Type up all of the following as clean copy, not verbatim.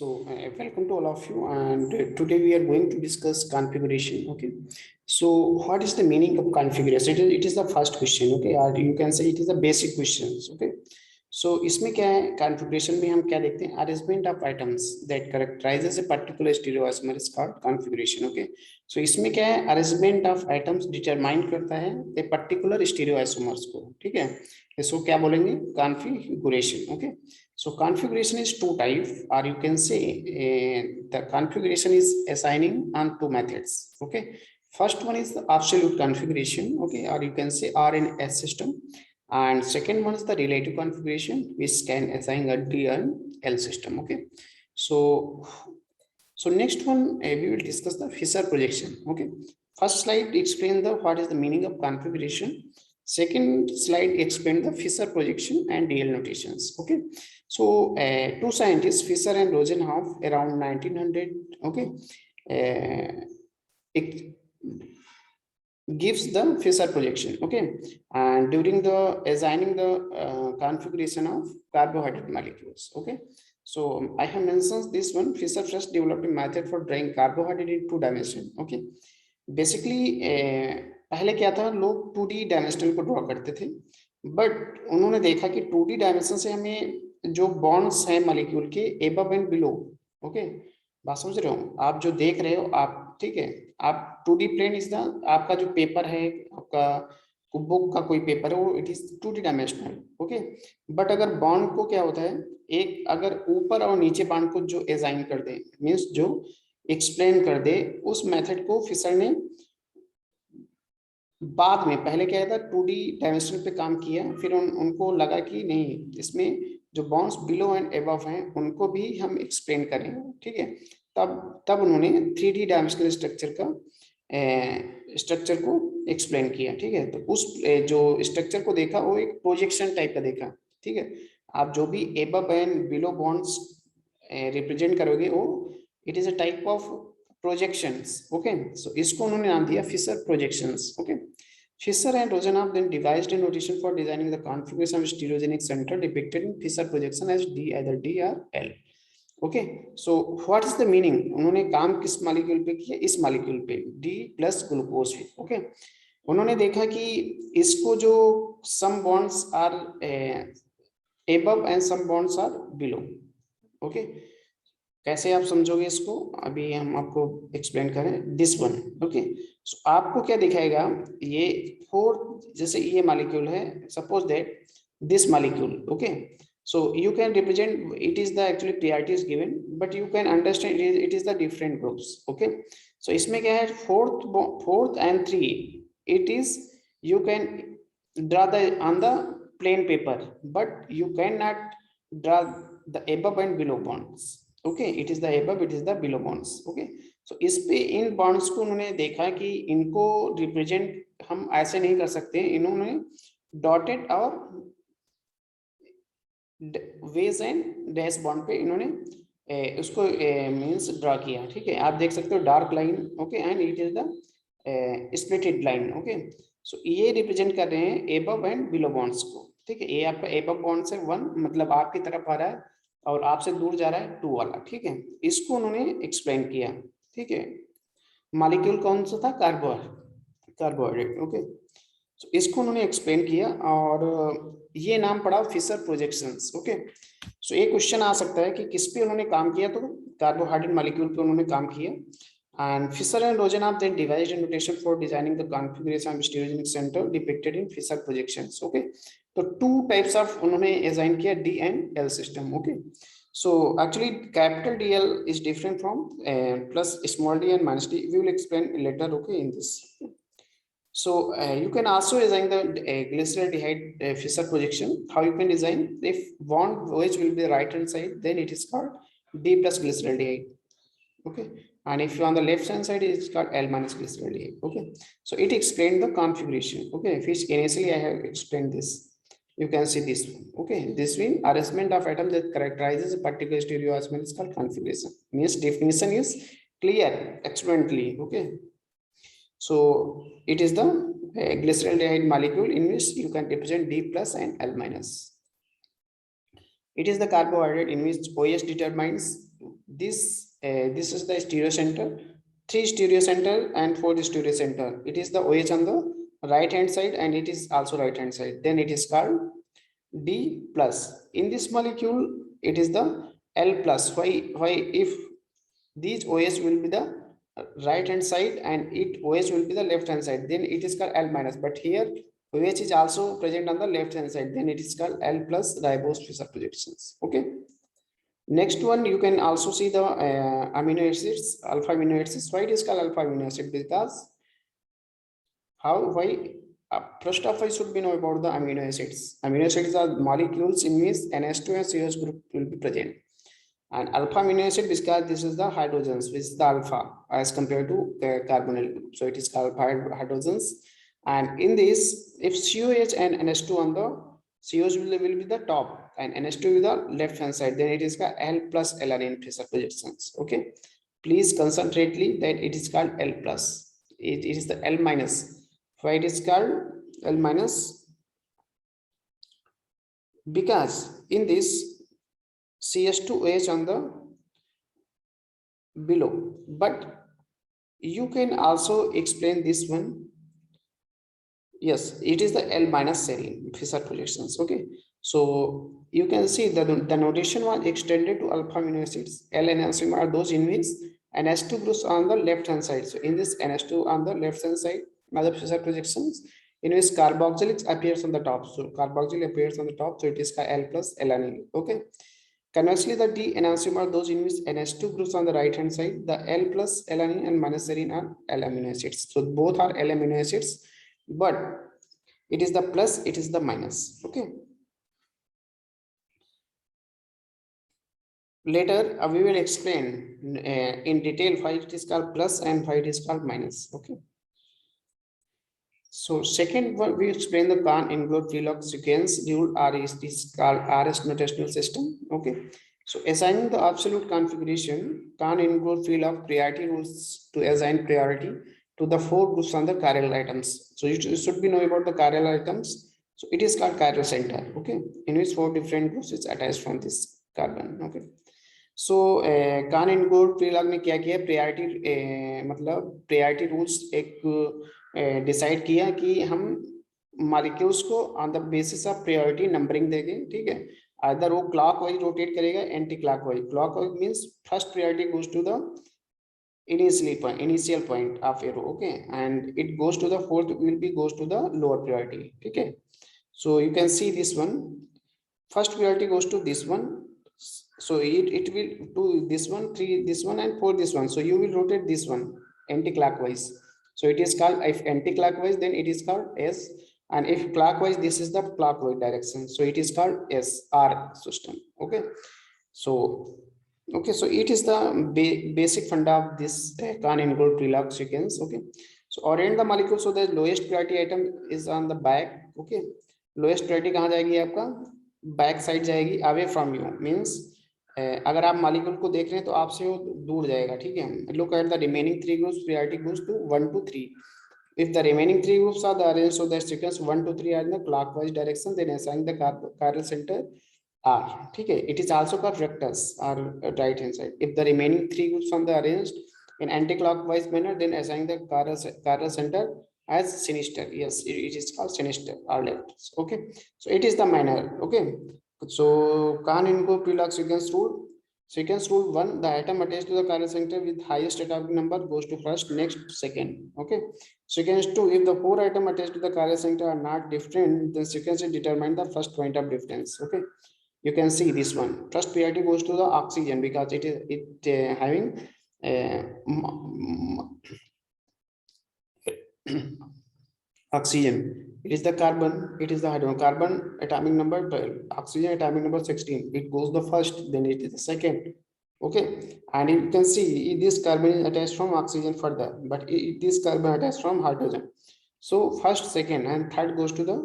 Welcome to all of you, and today we are going to discuss configuration. Okay, so what is the meaning of configuration? It is the first question. Okay, or you can say it is the basic questions. Okay, so इसमें क्या है configuration में हम क्या देखते हैं arrangement of items that characterizes a particular stereoisomer is called configuration. Okay, so इसमें क्या है arrangement of items determine करता है a particular stereoisomers को. ठीक है, इसको क्या बोलेंगे configuration. Okay. So configuration is two type, or you can say the configuration is assigning on two methods. Okay, first one is the absolute configuration. Okay, or you can say RNS system, and second one is the relative configuration, which can assign a D and L system. Okay, so next one we will discuss the Fisher projection. Okay, first slide explain the what is the meaning of configuration. Second slide explain the Fisher projection and DL notations. Okay, so two scientists Fisher and Rosenhoff around 1900. Okay, it gives the Fisher projection. Okay, and during the assigning the configuration of carbohydrate molecules. Okay, so I have mentioned this one. Fisher first developed a method for drawing carbohydrate in two dimension. Okay, basically पहले क्या था, लोग 2D dimensional को draw करते थे, but उन्होंने देखा कि 2D डायमेंशन से हमें जो बॉन्ड्स हैं मॉलिक्यूल के एबव एंड बिलो. ओके, बात समझ रहे हो आप, जो देख रहे हो आप, ठीक है, आप 2D प्लेन इज द, आपका जो पेपर है, आपका बुक का कोई पेपर है, वो it is 2D dimensional. Okay, but अगर बॉन्ड को क्या होता है, एक अगर ऊपर और नीचे बॉन्ड को जो असाइन कर दे, मीन्स जो एक्सप्लेन कर दे, उस मेथड को फिशर ने बाद में, पहले क्या था 2D डायमेंशन पे काम किया, फिर उनको लगा कि नहीं, इसमें जो बॉन्ड्स बिलो एंड अबव हैं उनको भी हम एक्सप्लेन करेंगे. ठीक है, तब उन्होंने 3D डायमेंशनल स्ट्रक्चर को एक्सप्लेन किया. ठीक है, तो उस जो स्ट्रक्चर को देखा वो एक प्रोजेक्शन टाइप का देखा. ठीक है, आप जो भी above and below bonds represent करोगे वो it is a type of projections. Okay, so इसको उन्होंने नाम दिया Fisher projections. Okay, Fisher and Rosenhoff then devised a notation for designing the configuration of stereogenic center depicted in Fisher projection as D, either D or L. Okay, so what is the meaning? उन्होंने काम किस molecule पे किया, इस molecule पे D plus glucose पे. Okay, उन्होंने देखा कि इसको जो some bonds are above and some bonds are below. Okay, कैसे आप समझोगे इसको, अभी हम आपको एक्सप्लेन करें. This one. ओके, सो आपको क्या दिखाएगा, ये फोर्थ, जैसे ये मॉलिक्यूल है, suppose that this molecule. Okay, so you can represent, it is the actually priority is given, but you can understand it is the different groups. Okay, so इसमें क्या है, fourth and 3, it is you can draw the on the plane paper, but you can not draw the above and below bonds. Okay, it is the above, it is the below bonds. Okay, so इस पे इन bonds को उन्होंने देखा कि इनको represent हम ऐसे नहीं कर सकते, इन्होंने डॉटेड और वेज एंड डैश बॉन्ड पे इन्होंने उसको मींस ड्रा किया. ठीक है, आप देख सकते हो dark line. Okay, and it is the splitted line. Okay, so ये रिप्रेजेंट कर रहे हैं above एंड below bonds को. ठीक है, ये आपका above bonds है 1, मतलब आपकी तरफ आ रहा है, और आपसे दूर जा रहा है 2 वाला. ठीक है, इसको उन्होंने एक्सप्लेन किया. ठीक है, मॉलिक्यूल कौन सा था, कार्बोहाइड्रेट. ओके, तो इसको उन्होंने एक्सप्लेन किया और ये नाम पड़ा फिशर प्रोजेक्शंस. ओके, सो एक क्वेश्चन आ सकता है कि किस पे उन्होंने काम किया, तो कार्बोहाइड्रेट मॉलिक्यूल पे उन्होंने काम किया. And Fisher and Rosenhoff then devised a notation for designing the configuration of stereogenic center depicted in Fisher projections. Okay, so two types of उन्होंने assign किया D and L system. Okay, so actually capital DL is different from plus small d and minus d. We will explain later. Okay, in this. So you can also design the glyceraldehyde Fisher projection. How you can design? If bond OH will be the right hand side, then it is called D plus glyceraldehyde. Okay, and if you on the left hand side, it's called L minus glyceraldehyde. Okay, so it explained the configuration. Okay, which initially I have explained this. You can see this one. Okay, this one arrangement of atoms that characterizes a particular stereoisomer is called configuration. Means definition is clear experimentally. Okay, so it is the glyceraldehyde molecule in which you can represent D plus and L minus. It is the carbohydrate in which OH determines this is the stereo center, 3 stereo center and 4 stereo center. It is the OH on the right hand side and it is also right hand side. Then it is called D plus. In this molecule, it is the L plus. Why? If these OH will be the right hand side and it OH will be the left hand side, then it is called L minus. But here OH is also present on the left hand side, then it is called L plus ribose Fischer projections. Okay. Next one, you can also see the amino acids, alpha amino acids. Why it is called alpha amino acid? Because why first of all, I should be know about the amino acids. Amino acids are molecules in which NH2 and CH group will be present. And alpha amino acid, because this is the hydrogens, which is the alpha as compared to the carbonyl group. So it is called hydrogens. And in this, if COH and NH2 on the COH will be the top and NH2 with the left hand side, then it is called L plus alanine Fischer projections. Okay. Please concentrately that it is called L plus. It is the L minus. Why it is called L minus? Because in this CH2OH on the below, but you can also explain this one. Yes, it is the L minus serine Fischer projections. Okay, so you can see that the notation was extended to alpha amino acids. L and L are those in which NH2 groups on the left hand side. So in this NH2 on the left hand side, other Fischer projections in which carboxyl appears on the top. So carboxyl appears on the top, so it is L plus alanine. Okay. Conversely, the D enantiomer are those in which NH2 groups on the right hand side. The L plus alanine and minus serine are L amino acids. So both are L amino acids, but it is the plus, it is the minus. Okay. Later we will explain in detail why it is called plus and why it is called minus. Okay. So second one, we explain the Kahn-Engler-Prelog sequence rule. Is called RS notational system. Okay. So assigning the absolute configuration, Kahn-Engler-Prelog priority rules to assign priority to the 4 groups on the chiral items. So you should be know about the chiral items. So it is called chiral center. Okay. In which 4 different groups is attached from this carbon. Okay. So Kahn-Engler-Prelog ने क्या किया? Priority मतलब priority rules एक decide किया कि हम molecules को on the basis of priority numbering देंगे. ठीक है. आइदर वो क्लॉकवाइज रोटेट करेगा, anti clockwise. Clockwise means first priority goes to the initial point of arrow. Okay, and it goes to the fourth will be goes to the lower priority. Okay, so you can see this one, first priority goes to this one, so it will do this one, 3 this one, and 4 this one. So you will rotate this one anti-clockwise. So it is called, if anti-clockwise, then it is called S, and if clockwise, this is the clockwise direction. So it is called SR system. Okay, so so it is the basic funda of this Kahn-Engler-Prelog sequence. Okay, so orient the molecule so the lowest priority item is on the back. Okay, lowest priority कहाँ जाएगी आपका? Back side जाएगी, away from you. Means अगर आप molecule को देख रहे हैं तो आपसे वो दूर जाएगा. ठीक है. Look at the remaining 3 groups, priority goes to 1 to 3. If the remaining 3 groups are the arranged so that sequence 1 to 3 are in the clockwise direction, then assign the chiral center R. ठीक है. It is also called vectors or right hand side. If the remaining 3 groups are the arranged in anti-clockwise manner, then assign the chiral center as sinister. Yes, it is called sinister or left. Okay, so it is the minor. Okay, so Kahn-Engler-Prelog sequence rule. Sequence rule 1, the atom attached to the chiral center with highest atomic number goes to first, next, second. Okay, sequence 2, if the 4 atoms attached to the chiral center are not different, then sequence is determine the first point of difference. Okay, you can see this one, first priority goes to the oxygen because it is having oxygen. It is the carbon, it is the hydrogen. Carbon atomic number 12, oxygen atomic number 16. It goes the first, then it is the second. Okay, and you can see this carbon is attached from oxygen further, but this carbon attached from hydrogen. So first, second, and third goes to the,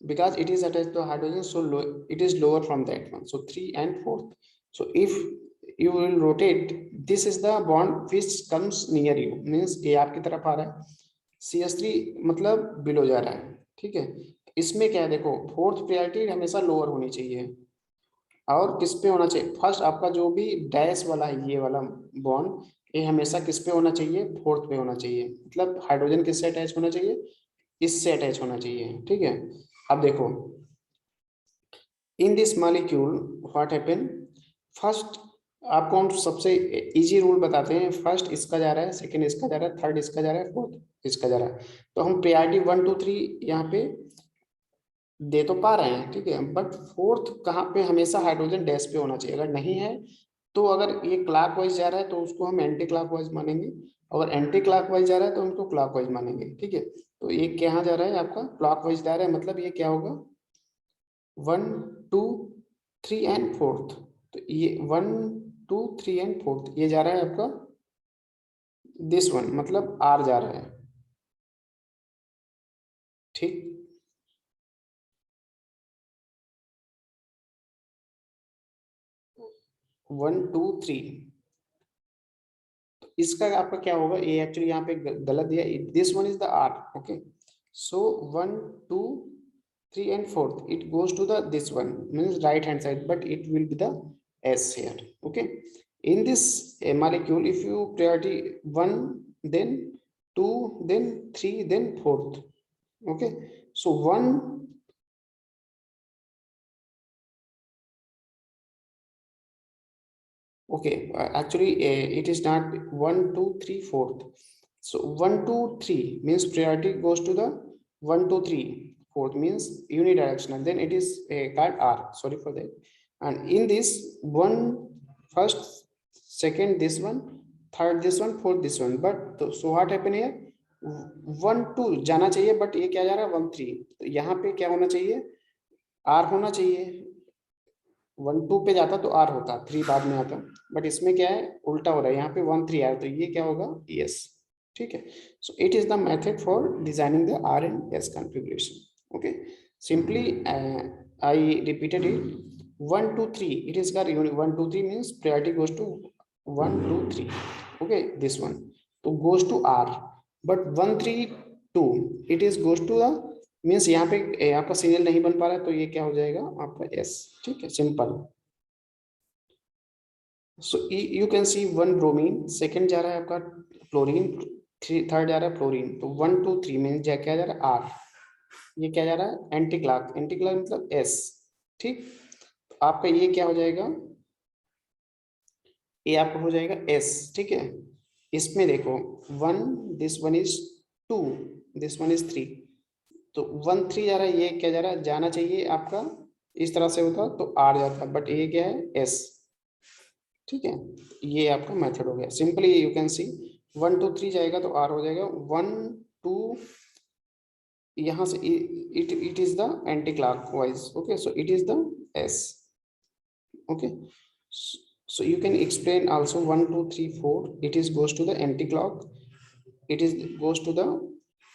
because it is attached to hydrogen, so low, it is lower from that one. So 3 and 4th. So if you will rotate, this is the bond which comes near you, means ये आपकी तरफ आ रहा है, CH3 मतलब below जा रहा है. ठीक है. इसमें क्या है, देखो 4th प्रायोरिटी हमेशा लोअर होनी चाहिए. और किस पे होना चाहिए, फर्स्ट आपका जो भी डैश वाला है ये वाला बॉन्ड, ये हमेशा किस पे होना चाहिए, फोर्थ पे होना चाहिए, मतलब हाइड्रोजन किससे अटैच होना चाहिए, इससे अटैच होना चाहिए, ठीक है। अब देखो in this molecule what happen, first आपको हम सबसे इजी रूल बताते हैं, फर्स्ट इसका जा रहा है, सेकंड इसका जा रहा है, थर्ड इसका जा रहा है, फोर्थ इसका जा रहा है, तो हम प्रायोरिटी 1 2 3 यहाँ पे दे तो पा रहे हैं, ठीक है, बट फोर्थ कहाँ पे, हमेशा हाइड्रोजन डैश पे होना चाहिए, अगर नहीं है तो अगर ये क्लॉकवाइज जा रहा है तो उसको हम एंटी क्लॉकवाइज मानेंगे, अगर एंटी क्लॉकवाइज जा रहा है तो उनको क्लॉकवाइज मानेंगे, ठीक है। तो ये कहाँ जा रहा है आपका, क्लॉकवाइज जा रहा है, मतलब ये क्या होगा 1 2 3 एंड फोर्थ, तो ये 1 2 3 एंड फोर्थ ये जा रहा है आपका दिस वन, मतलब आर जा रहा है, ठीक। 1 2 3, इसका आपका क्या होगा, ये एक्चुअली यहाँ पे गलत दिया, this one is the R, okay, so 1 2 3 and fourth it goes to the this one means right hand side, but it will be the s here, okay. In this molecule if you priority 1 then 2 then 3 then fourth, okay, so 1 okay, actually it is not 1 2 3 fourth, so 1 2 3 means priority goes to the 1 2 3, fourth means unidirectional, then it is called r, sorry for that. And in this one, first second this one, third this one, fourth this one, but so what happen here, 1 2 जाना चाहिए but ये क्या जा रहा है 1 3, तो यहाँ पे क्या होना चाहिए, r होना चाहिए, 1 2 पे जाता तो r होता, 3 बाद में आता, बट इसमें क्या है उल्टा हो रहा है, यहाँ पे 1 3 आया, तो ये क्या होगा yes, ठीक है। सो it is the method for designing the r and s configuration, okay, simply I repeated it, 1 2 3 it is got 1 2 3 means priority goes to 1 2 3, okay, this one तो goes to r, but 1 3 2 it is goes to the means यहाँ पे आपका serial नहीं बन पा रहा है, तो ये क्या हो जाएगा आपका एस, ठीक है, simple. So you can see 1 bromine, second जा रहा है आपका क्लोरीन, थर्ड जा रहा है फ्लोरीन, तो 1 2 3 मीन क्या जा रहा है आर, ये क्या जा रहा है एंटी क्लॉक, एंटी क्लॉक मतलब एस, ठीक। तो आपका ये क्या हो जाएगा, ये आपका हो जाएगा एस, ठीक है। इसमें देखो 1 this one is 2 this one is 3, तो 1 3 जा रहा है, ये क्या जा रहा है, जाना चाहिए आपका इस तरह से होता तो आर जाता, बट ये क्या है एस, ठीक है। ये आपका मेथड हो गया, सिंपली यू कैन सी 1 2 3 जाएगा तो आर हो जाएगा, 1 2 यहाँ से it is the anti clockwise, okay, so it is the S, okay. So you can explain also 1 2 3 4 it is goes to the anti clock, it is goes to the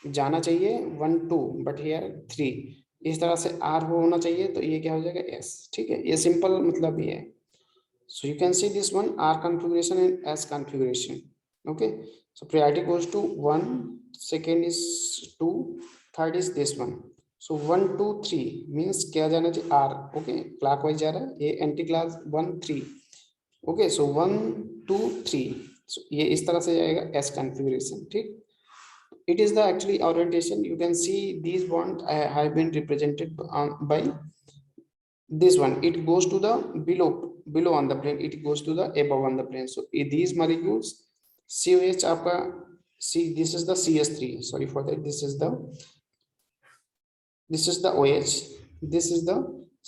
जाना चाहिए 1 2 but here 3, इस तरह से r होना चाहिए, तो ये क्या हो जाएगा s, ठीक है, ये सिंपल मतलब ये है। So you can see this one r configuration and s configuration, okay, so priority goes to 1, second is 2, third is this one, so 1 2 3 means क्या जाना चाहिए r, okay, clockwise जा रहा है, ये anti clock 1 3, ओके, सो 1 2 3, ये इस तरह से जाएगा एस कॉन्फ़िगरेशन, ठीक। it is the actually orientation, you can see these bonds have been represented by this one, it goes to the below on the plane, it goes to the above on the plane, so these molecules COH आपका C, this is the CS3, sorry for that, this is the OH, this is the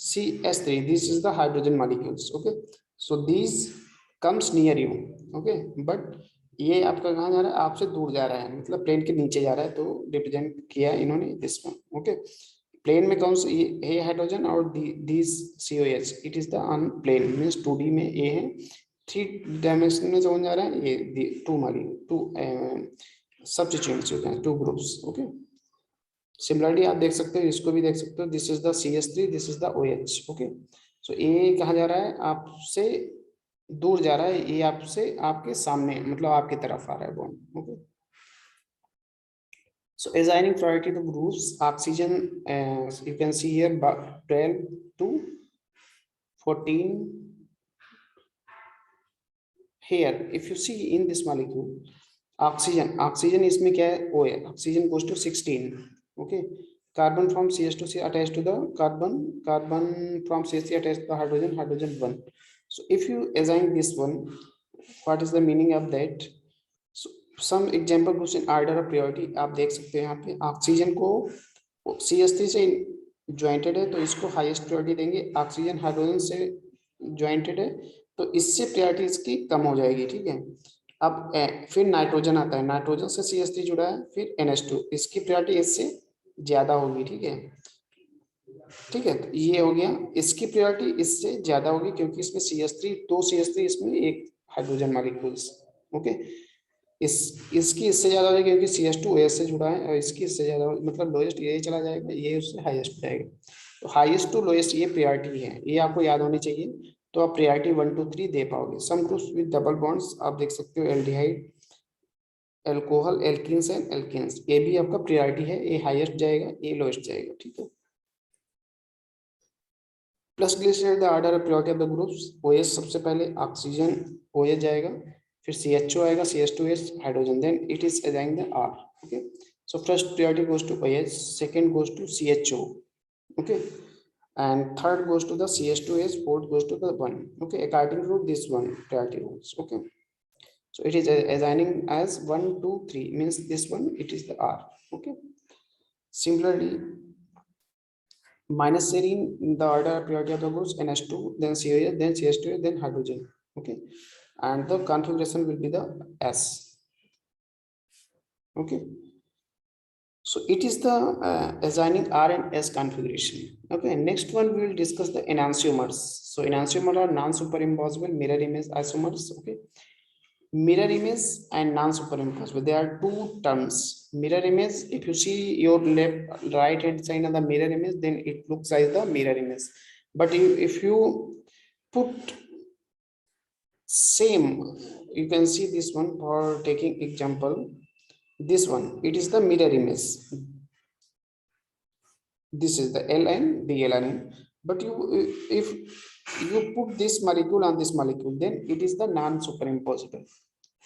CS3, this is the hydrogen molecules, okay, so these comes near you, okay, but ये आपका कहाँ जा रहा है, आपसे दूर जा रहा है, मतलब प्लेन के नीचे जा रहा है, तो रिप्रेजेंट किया इन्होंने दिस वन, ओके। प्लेन में कौन सा ये हाइड्रोजन और this COH, it is the on plane means 2D में ये है, 3 डायमेंशन में कौन जा रहा है, ये टू सब्स्टिट्यूएंट्स होते हैं, 2 ग्रुप्स, ओके। सिमिलरली आप देख सकते हो, इसको भी देख सकते हो, this is the CS3, this is the OH, okay. So ये कहाँ जा रहा है, आपसे दूर जा रहा है, ये आपसे आपके सामने मतलब आपकी तरफ आ रहा है bond, okay. So assigning priority to groups, oxygen you can see here 12 to 14. Here if you see in this molecule oxygen इसमें क्या है O है, oxygen goes to 16. Okay, carbon from CH2 attached to the carbon from CH3 attached to the hydrogen 1. So if you assign this one, what is the meaning of that? So some example question order of priority आप देख सकते हैं यहाँ पे oxygen को CH3 से jointed है तो इसको हाईएस्ट प्रायोरिटी देंगे, ऑक्सीजन हाइड्रोजन से ज्वाइंटेड है तो इससे प्रायोरिटी इसकी कम हो जाएगी, ठीक है। अब फिर नाइट्रोजन आता है, नाइट्रोजन से CH3 जुड़ा है, फिर NH2, इसकी प्रायोरिटी इससे ज्यादा होगी, ठीक है। ठीक है, तो ये हो गया, इसकी प्रायोरिटी इससे ज्यादा होगी क्योंकि इसमें CH3 दो CH3 इसमें एक हाइड्रोजन मॉलिक्यूल्स। ओके, इसकी इससे ज्यादा होगी क्योंकि CH2 OH से जुड़ा है और इसकी इससे ज्यादा मतलब लोएस्ट ये चला जाएगा, ये उससे हाईएस्ट जाएगा। तो हाईएस्ट टू लोएस्ट ये प्रायोरिटी है, ये आपको याद होनी चाहिए, तो आप प्रायोरिटी 1 2 3 दे पाओगे। Some groups with double bonds आप देख सकते हो, aldehyde, alcohol, alkenes and alkanes, ये भी आपका प्रायोरिटी है, ये हाईएस्ट जाएगा, ये लोएस्ट जाएगा, ठीक है। Plus glycerol the order of priority of the groups, OH सबसे पहले, ऑक्सीजन OH जाएगा, फिर CH2 आएगा, CH2H hydrogen, then it is assigned the R। Okay, so first priority goes to OH, second goes to CHO, okay, and third goes to the CH2H, fourth goes to the 1, okay, according to this one priority rules, okay. So it is assigning as 1 2 3 means this one it is the R, okay. Similarly, minus serine in the order of priority of the groups, NH2, then COH, then CH2, then hydrogen, okay, and the configuration will be the S, okay. So it is the assigning R and S configuration. Okay, next one we will discuss the enantiomers. So enantiomers are non-superimposable mirror image isomers. Okay, mirror image and non-superimposable, they are two terms. Mirror image, if you see your right hand side of the mirror image, then it looks like the mirror image. But if you put same, you can see this one for taking example. This one, it is the mirror image. This is the L and the alanine. But if you put this molecule on this molecule, then it is the non-superimposable.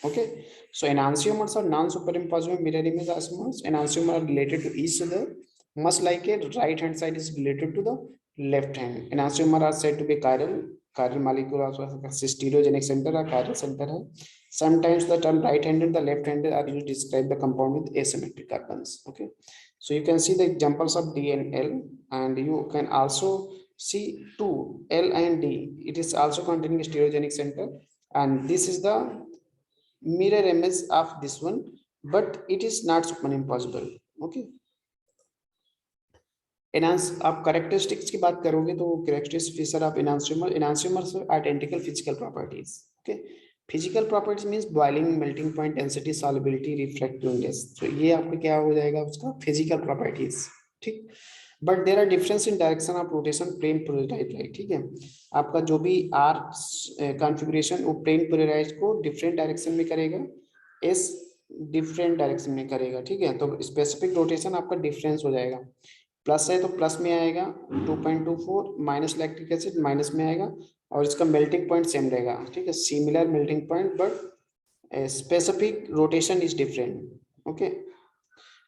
Okay, so enantiomers are non-superimposable mirror image isomers. Enantiomers are related to each other, much like a right hand side is related to the left hand. Enantiomers are said to be chiral molecule, also stereogenic center or chiral center है. Sometimes the term right-handed, the left-handed are used to describe the compound with asymmetric carbons. Okay, so you can see the examples of D and L, and you can also see 2 L and D. It is also containing a stereogenic center, and this is the mirror image of this one, but it is not superimposable. Okay, आप characteristics की बात करोगे तो characteristics feature of enantiomers are identical physical properties. Okay, physical properties means boiling, melting point, density, solubility, refractive index. So ये आपका क्या हो जाएगा उसका physical properties, ठीक। But there are difference in direction of rotation, plane polarized, ठीक है। आपका जो भी R configuration वो plane polarized को different direction में करेगा, S different direction में करेगा, ठीक है। तो specific rotation आपका difference हो जाएगा, प्लस है तो प्लस में आएगा 2.24, माइनस लैक्टिक एसिड माइनस में आएगा, और इसका मेल्टिंग पॉइंट सेम रहेगा, ठीक है, similar melting point but specific rotation is different. Okay,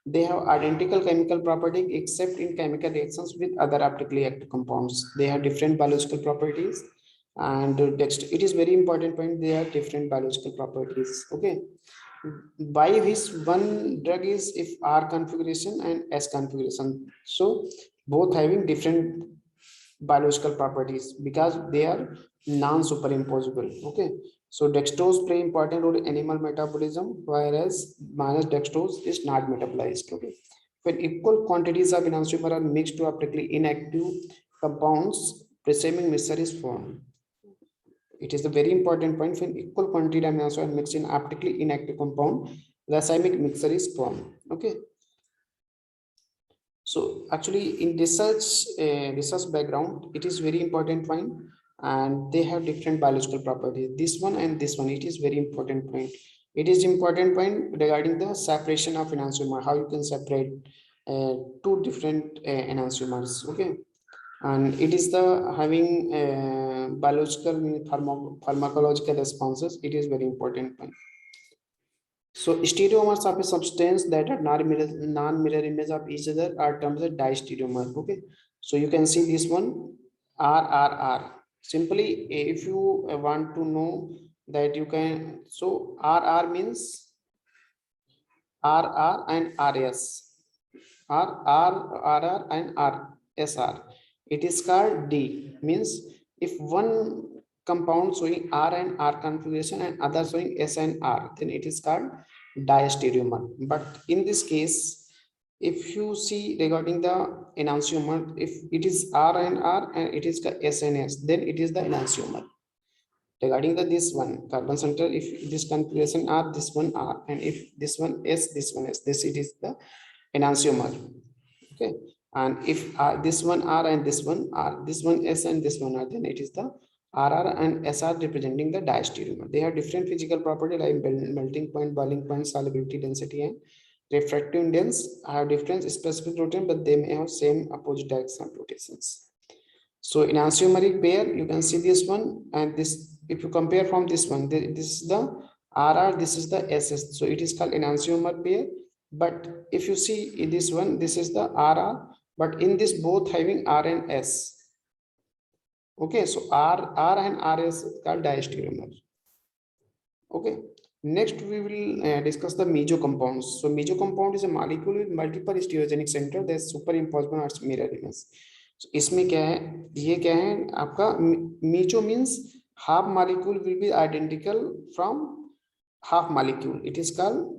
they have identical chemical property except in chemical reactions with other optically active compounds. They have different biological properties, and it is very important point, they have different biological properties. Okay, by which one drug is if R configuration and S configuration, so both having different biological properties because they are non-superimposable. Okay, so dextrose play important role in animal metabolism, whereas minus dextrose is not metabolized. Okay, when equal quantities of enantiomer are mixed to optically inactive compounds, racemic mixture is formed. It is a very important point, when equal quantity of enantiomer are mixed in optically inactive compound, racemic mixture is formed. Okay, so actually in research background, it is very important point, and they have different biological properties, this one and this one. It is very important point. It is important point regarding the separation of enantiomer, how you can separate two different enantiomers. Okay, and it is the having biological pharmacological responses. It is very important one. So stereomers of a substance that are non-mirror image of each other are termed as diastereomer. Okay, so you can see this one RRR. Simply, if you want to know that, you can, so RR means RR and RS, RR and RSR. It is called D, means if one compound showing R and R configuration and other showing S and R, then it is called diastereomer. But in this case, if you see regarding the enantiomer, if it is R and R and it is S and S, then it is the enantiomer. Regarding the this one carbon center, if this configuration R, this one R, and if this one S, this one S, this it is the enantiomer. Okay, and if this one R and this one R, this one S and this one R, then it is the RR and SR representing the diastereomer. They have different physical property like melting point, boiling point, solubility, density, and refractive index have different specific rotation, but they may have same opposite direction rotations. So enantiomeric pair, you can see this one and this. If you compare from this one, this is the RR, this is the SS. So it is called enantiomer pair. But if you see in this one, this is the RR, but in this both having R and S. Okay, so R and RS is called diastereomer. Okay, next we will discuss the meso compounds. So meso compound is a molecule with multiple stereogenic center that is superimposed on its mirror image. So इसमें क्या है, ये क्या है आपका meso means half molecule will be identical from half molecule. It is called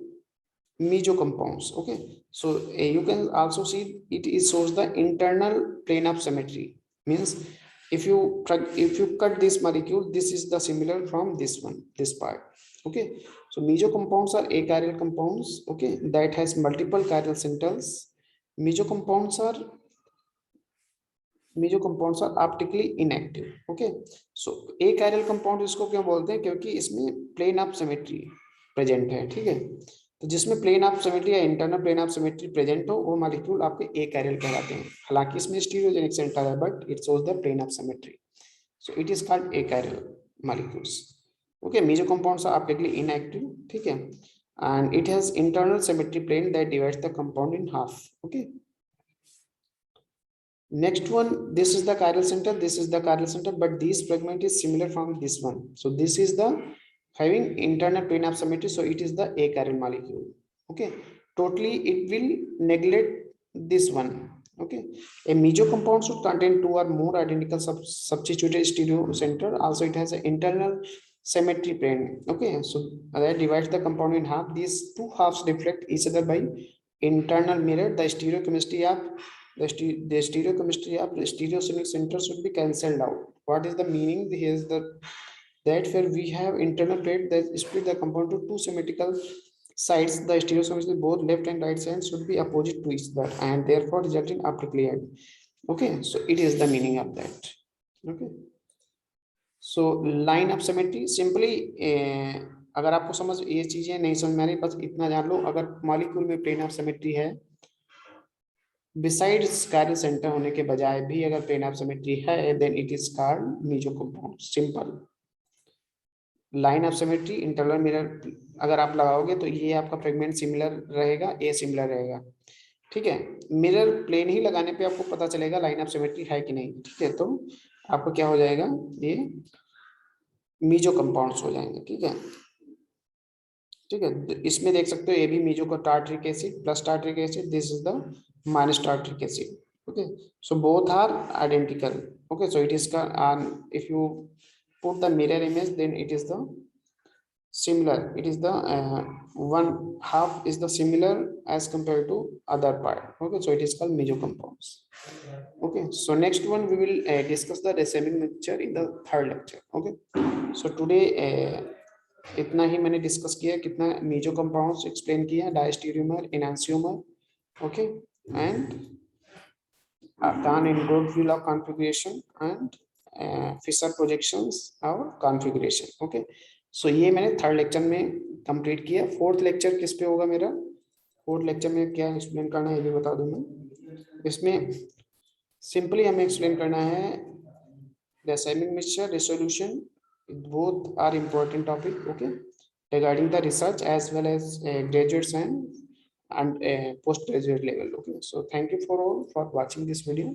meso compounds. Okay, so you can also see it is shows the internal plane of symmetry, means if you cut this molecule, this is the similar from this one, this part. Okay, so meso compounds are achiral compounds, okay, that has multiple chiral centers. Meso compounds are optically inactive. Okay, so achiral compound इसको क्यों बोलते हैं, क्योंकि इसमें plane of symmetry present है. ठीक है, तो जिसमें प्लेन ऑफ सिमेट्री या internal plane of symmetry present हो, वो मॉलिक्यूल आपके एकाइरल कहलाते हैं. हालांकि इसमें स्टीरियोजेनिक सेंटर है, but it shows the plane of symmetry, so it is called achiral molecules. Okay, meso compounds are optically inactive. ठीक है, and it has internal symmetry plane that divides the compound in half. Okay, next one, this is the chiral center, this is the chiral center, but this fragment is similar from this one. So this is the having internal plane of symmetry, so it is the achiral molecule. Okay, totally it will neglect this one. Okay, a meso compound should contain two or more identical substituted stereo center. Also it has an internal symmetry plane. Okay, so that divides the compound in half. These two halves reflect each other by internal mirror. The stereochemistry of the stereosonic center should be cancelled out. What is the meaning? Here is the that where we have internal plate that split the compound to two symmetrical sides, the stereosymmetry both left and right sides should be opposite to each other and therefore result in optically add. Okay, so it is the meaning of that. Okay, so line of symmetry simply अगर आपको समझ ये चीजें नहीं समझ में आ रही, बस इतना जान लो, अगर मॉलिक्यूल में प्लेन ऑफ सिमेट्री है बिसाइड्स chiral सेंटर होने के बजाय भी अगर प्लेन ऑफ सिमेट्री है, then it is called meso compound. Simple. Line of symmetry internal mirror अगर आप लगाओगे तो ये आपका फ्रेगमेंट सिमिलर रहेगा, ए सिमिलर रहेगा. ठीक है, मिरर प्लेन ही लगाने पे आपको पता चलेगा लाइन ऑफ सिमेट्री है कि नहीं. ठीक है, तो आपको क्या हो जाएगा, ये मेसो कंपाउंड्स हो जाएंगे. ठीक है, ठीक है, इसमें देख सकते हो ये भी मेसो का tartaric acid plus tartaric acid, this is the minus tartaric acid. Okay, so both are identical. Okay, so it is if you put the mirror image, then it is the similar, it is the one half is the similar as compared to other part. Okay, so it is called meso compounds. Okay, so next one we will discuss the racemic mixture in the third lecture. Okay, so today इतना ही मैंने discuss किया, कितना meso compounds explain किया, डायस्टेरियोमर, एनांसियोमर. Okay, and done in Broad-Wheel configuration and Fisher projections और configuration. Okay, so ये मैंने third lecture में complete किया. फोर्थ लेक्चर किस पे होगा मेरा? फोर्थ लेक्चर में क्या एक्सप्लेन करना है ये भी बता दूं मैं. इसमें सिंपली हमें एक्सप्लेन करना है the assignment mixture resolution. Both are important topic, okay, regarding the research as well as graduates and postgraduate level. Okay, so thank you for all for watching this video.